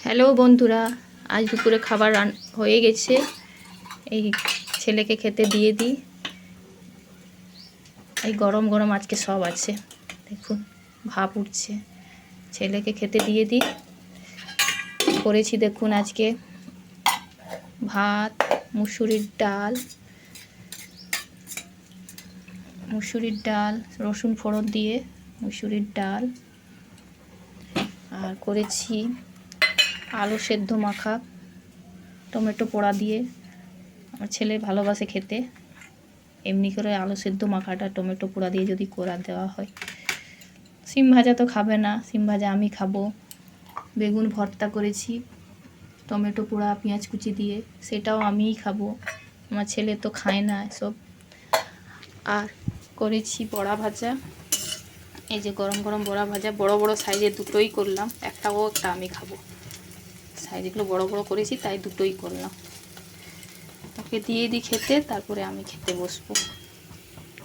Hello বন্ধুরা, আজ দুপুরে খাবার হয়ে গেছে। এই ছেলেকে খেতে দিয়ে দিই। এই গরম গরম আজকে সব আছে, দেখুন ভাপ উঠছে। ছেলেকে খেতে দিয়ে দিই। করেছি দেখুন আজকে ভাত, মুসুরির ডাল রসুন ফোড়ন দিয়ে মুসুরির ডাল, আর করেছি আলু সেদ্ধ মাখা টমেটো পোড়া দিয়ে। আমার ছেলে ভালোবাসে খেতে, এমনি করে আলু সেদ্ধ মাখাটা টমেটো পোড়া দিয়ে যদি করা দেওয়া হয়। সিম ভাজা তো খাবে না, সিম ভাজা আমি খাবো। বেগুন ভর্তা করেছি টমেটো পোড়া পেঁয়াজ কুচি দিয়ে, সেটাও আমিই খাবো, আমার ছেলে তো খায় না এসব। আর করেছি বড়া ভাজা, এই যে গরম গরম বড়া ভাজা, বড় বড় সাইজের দুটোই করলাম, একটা ও একটা আমি খাবো। সাইজগুলো বড় বড় করেছি তাই দুটোই করলাম। ওকে দিয়ে দিই খেতে, তারপরে আমি খেতে বসবো।